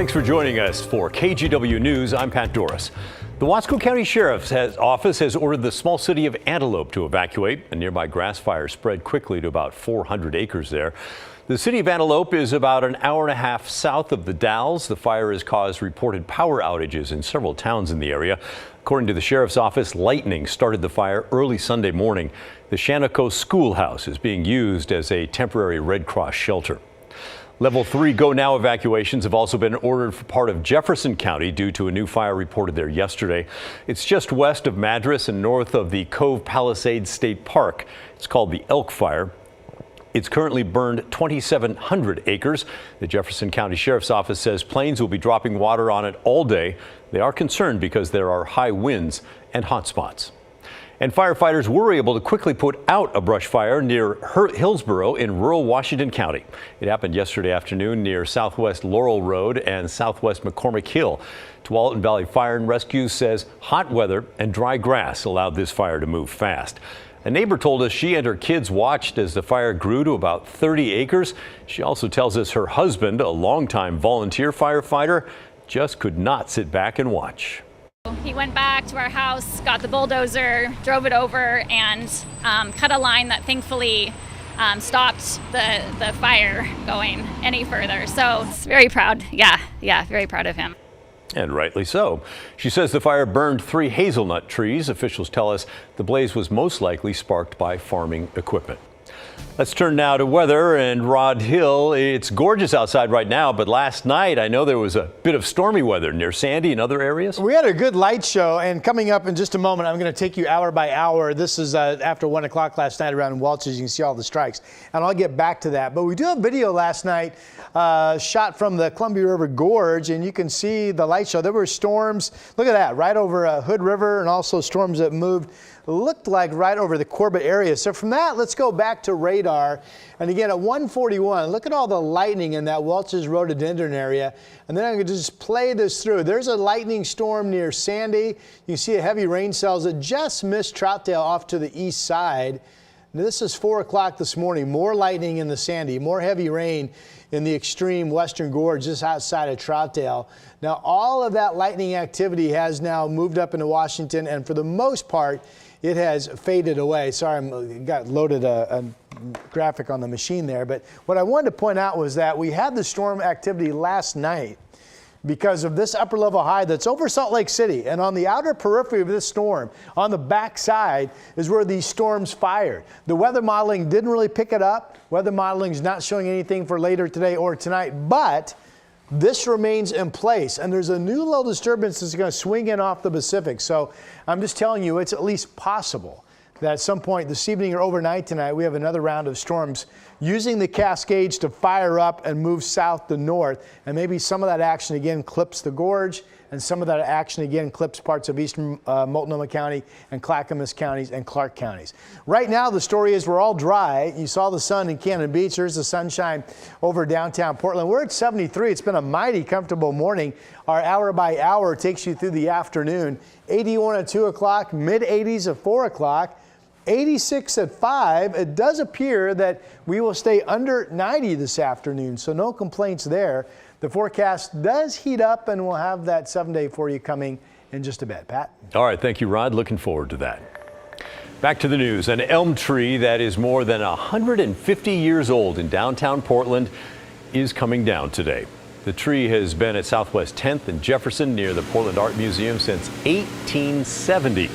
Thanks for joining us for KGW News. I'm Pat Doris. The Wasco County Sheriff's Office has ordered the small city of Antelope to evacuate. A nearby grass fire spread quickly to about 400 acres there. The city of Antelope is about an hour and a half south of the Dalles. The fire has caused reported power outages in several towns in the area. According to the sheriff's office, lightning started the fire early Sunday morning. The Shannoco Schoolhouse is being used as a temporary Red Cross shelter. Level 3 Go Now evacuations have also been ordered for part of Jefferson County due to a new fire reported there yesterday. It's just west of Madras and north of the Cove Palisades State Park. It's called the Elk Fire. It's currently burned 2,700 acres. The Jefferson County Sheriff's Office says planes will be dropping water on it all day. They are concerned because there are high winds and hot spots. And firefighters were able to quickly put out a brush fire near Hillsboro in rural Washington County. It happened yesterday afternoon near Southwest Laurel Road and Southwest McCormick Hill. Tualatin Valley Fire and Rescue says hot weather and dry grass allowed this fire to move fast. A neighbor told us she and her kids watched as the fire grew to about 30 acres. She also tells us her husband, a longtime volunteer firefighter, just could not sit back and watch. He went back to our house, got the bulldozer, drove it over, and cut a line that thankfully stopped the fire going any further. So it's very proud. Yeah, very proud of him. And rightly so. She says the fire burned 3 hazelnut trees. Officials tell us the blaze was most likely sparked by farming equipment. Let's turn now to weather and Rod Hill. It's gorgeous outside right now, but last night I know there was a bit of stormy weather near Sandy and other areas. We had a good light show, and coming up in just a moment, I'm going to take you hour by hour. This is after 1 o'clock last night around Welch's. You can see all the strikes, and I'll get back to that. But we do have video last night shot from the Columbia River Gorge, and you can see the light show. There were storms, look at that, right over Hood River, and also storms that moved, looked like right over the Corbett area. So from that, let's go back to radar. And again, at 1:41, look at all the lightning in that Welch's rhododendron area. And then I'm going to just play this through. There's a lightning storm near Sandy. You see a heavy rain cells that just missed Troutdale off to the east side. Now, this is 4 o'clock this morning. More lightning in the Sandy, more heavy rain in the extreme western gorge just outside of Troutdale. Now, all of that lightning activity has now moved up into Washington, and for the most part, it has faded away. Sorry, I got loaded a graphic on the machine there. But what I wanted to point out was that we had the storm activity last night because of this upper level high that's over Salt Lake City. And on the outer periphery of this storm, on the back side, is where these storms fired. The weather modeling didn't really pick it up. Weather modeling is not showing anything for later today or tonight, but this remains in place, and there's a new low disturbance that's going to swing in off the Pacific. So I'm just telling you, it's at least possible that at some point this evening or overnight tonight, we have another round of storms using the Cascades to fire up and move south to north. And maybe some of that action again clips the gorge, and some of that action again clips parts of eastern Multnomah County and Clackamas counties and Clark counties. Right now, the story is we're all dry. You saw the sun in Cannon Beach. There's the sunshine over downtown Portland. We're at 73. It's been a mighty comfortable morning. Our hour by hour takes you through the afternoon. 81 at 2 o'clock, mid 80s at 4 o'clock. 86 at 5. It does appear that we will stay under 90 this afternoon, so no complaints there. The forecast does heat up, and we'll have that 7-day for you coming in just a bit. Pat? All right, thank you, Rod. Looking forward to that. Back to the news. An elm tree that is more than 150 years old in downtown Portland is coming down today. The tree has been at Southwest 10th and Jefferson near the Portland Art Museum since 1870.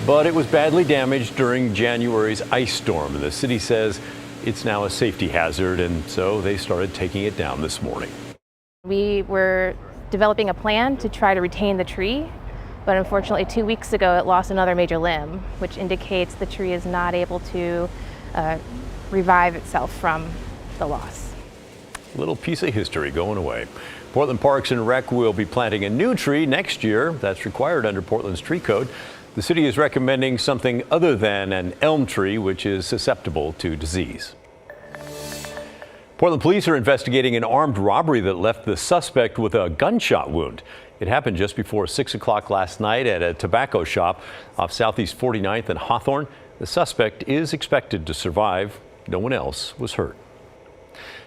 But it was badly damaged during January's ice storm, and the city says it's now a safety hazard, and so they started taking it down this morning. We were developing a plan to try to retain the tree, but unfortunately 2 weeks ago it lost another major limb, which indicates the tree is not able to revive itself from the loss. A little piece of history going away. Portland Parks and Rec will be planting a new tree next year. That's required under Portland's tree code. The city is recommending something other than an elm tree, which is susceptible to disease. Portland police are investigating an armed robbery that left the suspect with a gunshot wound. It happened just before 6 o'clock last night at a tobacco shop off Southeast 49th and Hawthorne. The suspect is expected to survive. No one else was hurt.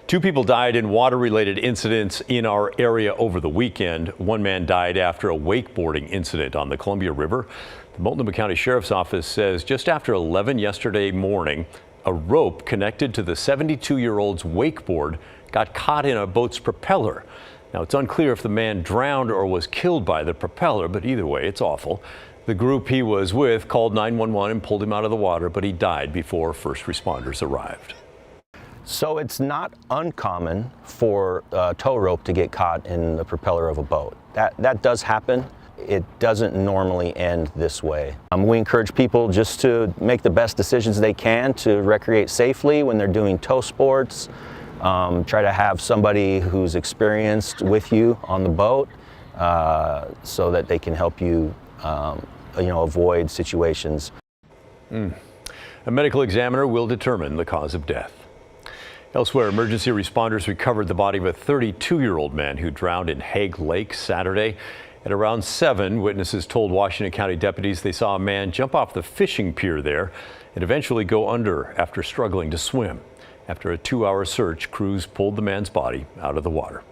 2 people died in water-related incidents in our area over the weekend. 1 man died after a wakeboarding incident on the Columbia River. The Multnomah County Sheriff's Office says just after 11 yesterday morning, a rope connected to the 72-year-old's wakeboard got caught in a boat's propeller. Now, it's unclear if the man drowned or was killed by the propeller, but either way, it's awful. The group he was with called 911 and pulled him out of the water, but he died before first responders arrived. So it's not uncommon for a tow rope to get caught in the propeller of a boat. That does happen. It doesn't normally end this way. We encourage people just to make the best decisions they can to recreate safely when they're doing tow sports. Try to have somebody who's experienced with you on the boat so that they can help you, avoid situations. A medical examiner will determine the cause of death. Elsewhere, emergency responders recovered the body of a 32-year-old man who drowned in Hague Lake Saturday. At around 7, witnesses told Washington County deputies they saw a man jump off the fishing pier there and eventually go under after struggling to swim. After a 2-hour search, crews pulled the man's body out of the water.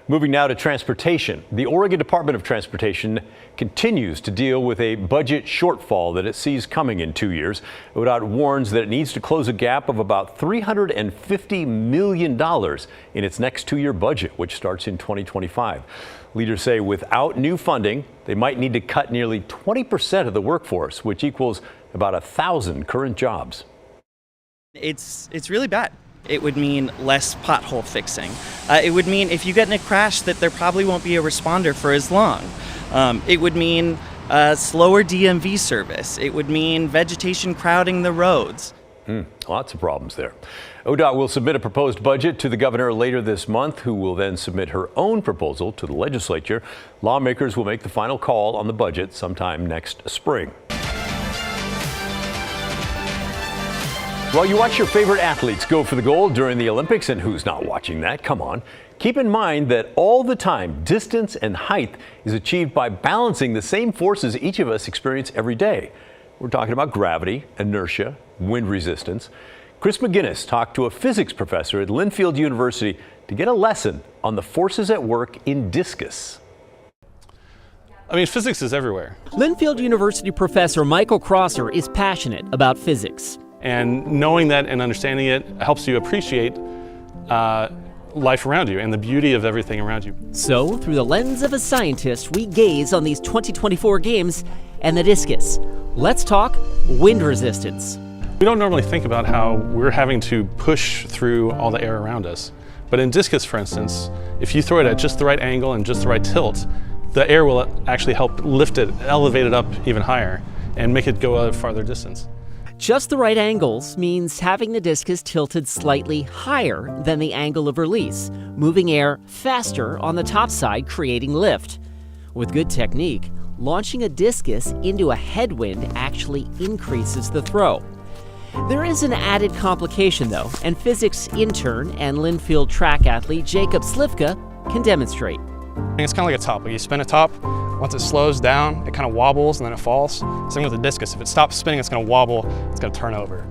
Moving now to transportation. The Oregon Department of Transportation continues to deal with a budget shortfall that it sees coming in 2 years. ODOT warns that it needs to close a gap of about $350 million in its next 2-year budget, which starts in 2025. Leaders say without new funding, they might need to cut nearly 20% of the workforce, which equals about 1,000 current jobs. It's really bad. It would mean less pothole fixing. It would mean if you get in a crash that there probably won't be a responder for as long. It would mean slower DMV service. It would mean vegetation crowding the roads. Lots of problems there. ODOT will submit a proposed budget to the governor later this month, who will then submit her own proposal to the legislature. Lawmakers will make the final call on the budget sometime next spring. While you watch your favorite athletes go for the gold during the Olympics, and who's not watching that? Come on. Keep in mind that all the time, distance and height is achieved by balancing the same forces each of us experience every day. We're talking about gravity, inertia, wind resistance. Chris McGinnis talked to a physics professor at Linfield University to get a lesson on the forces at work in discus. I mean, physics is everywhere. Linfield University professor Michael Crosser is passionate about physics. And knowing that and understanding it helps you appreciate life around you and the beauty of everything around you. So, through the lens of a scientist, we gaze on these 2024 games and the discus. Let's talk wind resistance. We don't normally think about how we're having to push through all the air around us. But in discus, for instance, if you throw it at just the right angle and just the right tilt, the air will actually help lift it, elevate it up even higher, and make it go a farther distance. Just the right angles means having the discus tilted slightly higher than the angle of release, moving air faster on the top side, creating lift. With good technique, launching a discus into a headwind actually increases the throw. There is an added complication though, and physics intern and Linfield track athlete Jacob Slivka can demonstrate. It's kind of like a top. Like you spin a top, once it slows down, it kind of wobbles and then it falls. Same with the discus. If it stops spinning, it's going to wobble, it's going to turn over.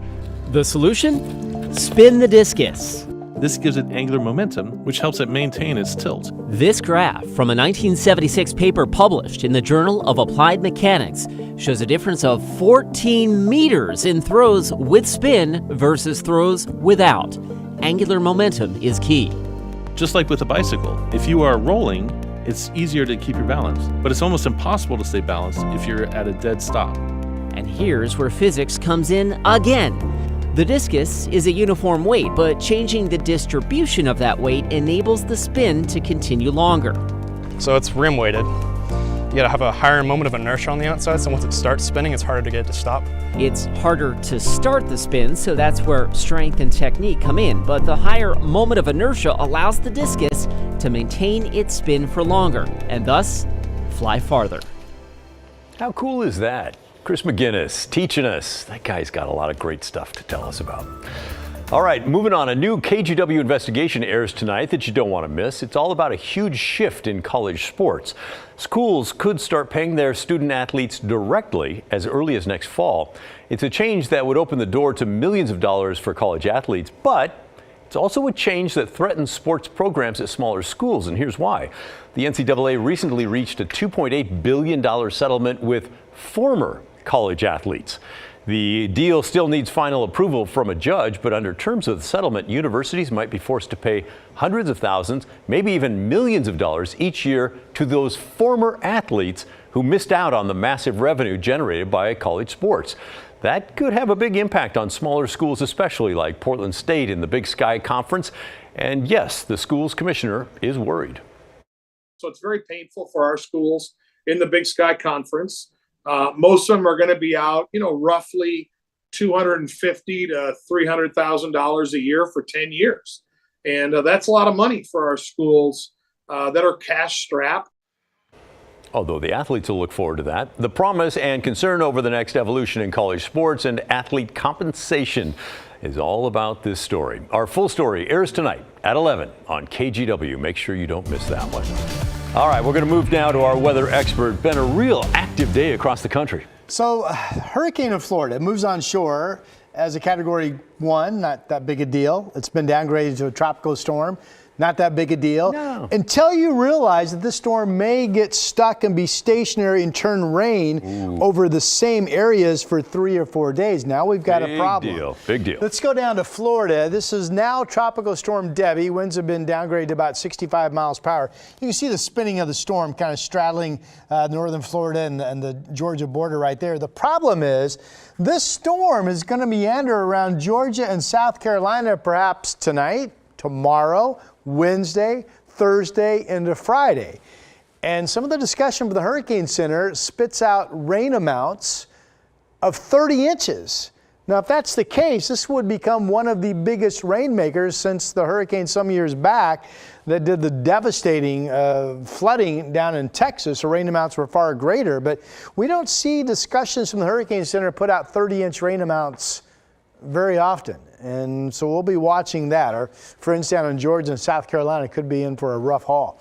The solution? Spin the discus. This gives it angular momentum, which helps it maintain its tilt. This graph from a 1976 paper published in the Journal of Applied Mechanics shows a difference of 14 meters in throws with spin versus throws without. Angular momentum is key. Just like with a bicycle, if you are rolling, it's easier to keep your balance, but it's almost impossible to stay balanced if you're at a dead stop. And here's where physics comes in again. The discus is a uniform weight, but changing the distribution of that weight enables the spin to continue longer. So it's rim weighted. You got to have a higher moment of inertia on the outside, so once it starts spinning, it's harder to get it to stop. It's harder to start the spin, so that's where strength and technique come in, but the higher moment of inertia allows the discus to maintain its spin for longer, and thus fly farther. How cool is that? Chris McGinnis teaching us. That guy's got a lot of great stuff to tell us about. All right, moving on. A new KGW investigation airs tonight that you don't want to miss. It's all about a huge shift in college sports. Schools could start paying their student athletes directly as early as next fall. It's a change that would open the door to millions of dollars for college athletes, but It's also a change that threatens sports programs at smaller schools, and here's why. The NCAA recently reached a $2.8 billion settlement with former college athletes. The deal still needs final approval from a judge, but under terms of the settlement, universities might be forced to pay hundreds of thousands, maybe even millions of dollars each year to those former athletes who missed out on the massive revenue generated by college sports. That could have a big impact on smaller schools, especially like Portland State in the Big Sky Conference. And yes, the school's commissioner is worried. So it's very painful for our schools in the Big Sky Conference. Most of them are going to be out, roughly $250,000 to $300,000 a year for 10 years. And that's a lot of money for our schools that are cash strapped. Although the athletes will look forward to that. The promise and concern over the next evolution in college sports and athlete compensation is all about this story. Our full story airs tonight at 11 on KGW. Make sure you don't miss that one. All right, we're going to move now to our weather expert. Been a real active day across the country. So, hurricane in Florida moves on shore as a Category 1, not that big a deal. It's been downgraded to a tropical storm. Not that big a deal. No. Until you realize that this storm may get stuck and be stationary and turn rain over the same areas for 3 or 4 days. Now we've got a problem. Big deal. Let's go down to Florida. This is now Tropical Storm Debbie. Winds have been downgraded to about 65 miles per hour. You can see the spinning of the storm kind of straddling northern Florida and the Georgia border right there. The problem is this storm is going to meander around Georgia and South Carolina perhaps tonight, tomorrow, Wednesday, Thursday, into Friday. And some of the discussion from the Hurricane Center spits out rain amounts of 30 inches. Now, if that's the case, this would become one of the biggest rainmakers since the hurricane some years back that did the devastating flooding down in Texas. The rain amounts were far greater, but we don't see discussions from the Hurricane Center put out 30-inch rain amounts very often. And so we'll be watching that. Our friends down in Georgia and South Carolina could be in for a rough haul.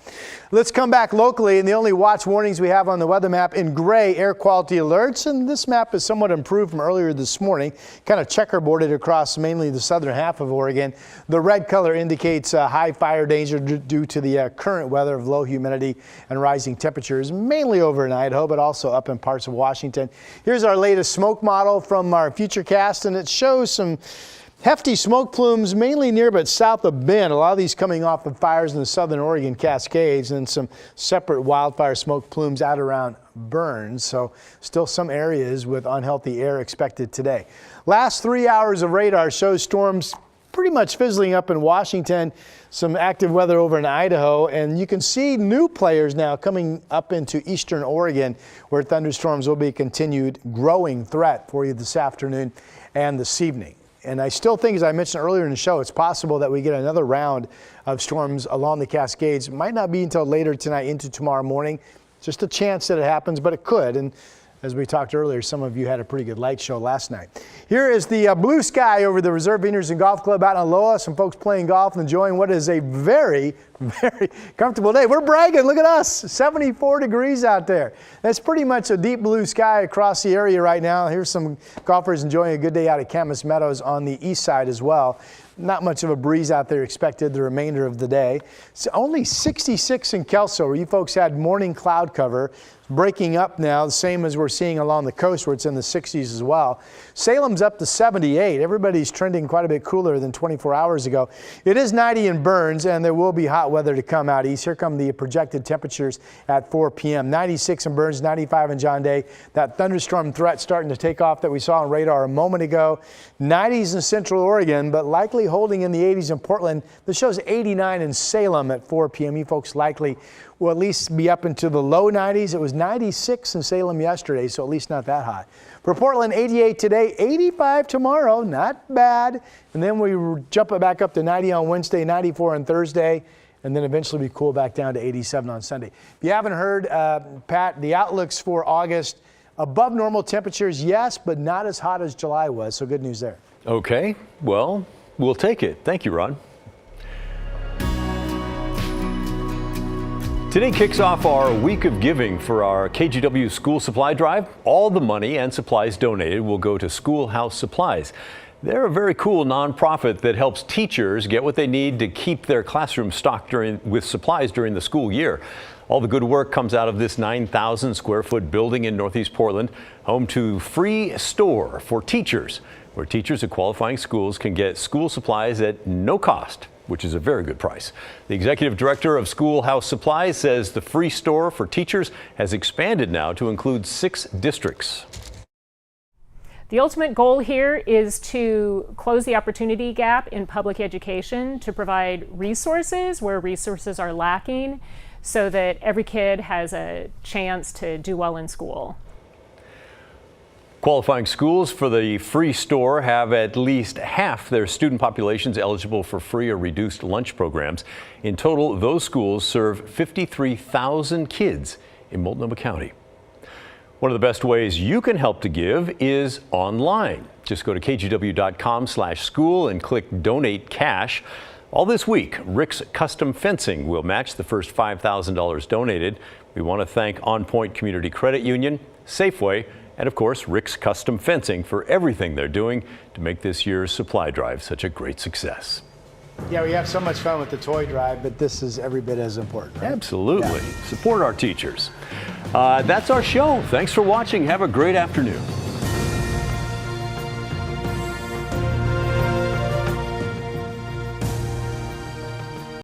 Let's come back locally, and the only watch warnings we have on the weather map in gray, air quality alerts. And this map is somewhat improved from earlier this morning, kind of checkerboarded across mainly the southern half of Oregon. The red color indicates high fire danger due to the current weather of low humidity and rising temperatures, mainly over in Idaho, but also up in parts of Washington. Here's our latest smoke model from our Futurecast, and it shows some hefty smoke plumes mainly near but south of Bend. A lot of these coming off of fires in the southern Oregon Cascades, and some separate wildfire smoke plumes out around Burns. So still some areas with unhealthy air expected today. Last 3 hours of radar shows storms pretty much fizzling up in Washington, some active weather over in Idaho, and you can see new players now coming up into eastern Oregon, where thunderstorms will be a continued growing threat for you this afternoon and this evening. And I still think, as I mentioned earlier in the show, it's possible that we get another round of storms along the Cascades. It might not be until later tonight into tomorrow morning. Just a chance that it happens, but it could. And as we talked earlier, some of you had a pretty good light show last night. Here is the blue sky over the Reserve Vineyards and Golf Club out in Aloha. Some folks playing golf and enjoying what is a very, very comfortable day. We're bragging. Look at us. 74 degrees out there. That's pretty much a deep blue sky across the area right now. Here's some golfers enjoying a good day out at Camas Meadows on the east side as well. Not much of a breeze out there expected the remainder of the day. It's only 66 in Kelso, where you folks had morning cloud cover. Breaking up now, the same as we're seeing along the coast, where it's in the 60s as well. Salem's up to 78. Everybody's trending quite a bit cooler than 24 hours ago. It is 90 in Burns, and there will be hot weather to come out east. Here come the projected temperatures at 4 p.m. 96 in Burns, 95 in John Day. That thunderstorm threat starting to take off that we saw on radar a moment ago. 90s in Central Oregon, but likely holding in the 80s in Portland. This shows 89 in Salem at 4 p.m. You folks likely will at least be up into the low 90s. It was 96 in Salem yesterday, so at least not that hot. For Portland, 88 today, 85 tomorrow, not bad. And then we jump it back up to 90 on Wednesday, 94 on Thursday, and then eventually we cool back down to 87 on Sunday. If you haven't heard, Pat, the outlooks for August, above normal temperatures, yes, but not as hot as July was, so good news there. Okay, well, we'll take it. Thank you, Ron. Today kicks off our week of giving for our KGW school supply drive. All the money and supplies donated will go to schoolhouse supplies. They're a very cool nonprofit that helps teachers get what they need to keep their classroom stocked with supplies during the school year. All the good work comes out of this 9,000 square foot building in Northeast Portland, home to Free Store for Teachers, where teachers at qualifying schools can get school supplies at no cost, which is a very good price. The executive director of Schoolhouse Supplies says the Free Store for Teachers has expanded now to include 6 districts. The ultimate goal here is to close the opportunity gap in public education, to provide resources where resources are lacking so that every kid has a chance to do well in school. Qualifying schools for the Free Store have at least half their student populations eligible for free or reduced lunch programs. In total, those schools serve 53,000 kids in Multnomah County. One of the best ways you can help to give is online. Just go to kgw.com/school and click Donate Cash. All this week, Rick's Custom Fencing will match the first $5,000 donated. We want to thank On Point Community Credit Union, Safeway, and of course, Rick's Custom Fencing for everything they're doing to make this year's supply drive such a great success. Yeah, we have so much fun with the toy drive, but this is every bit as important, right? Absolutely. Yeah. Support our teachers. That's our show. Thanks for watching. Have a great afternoon.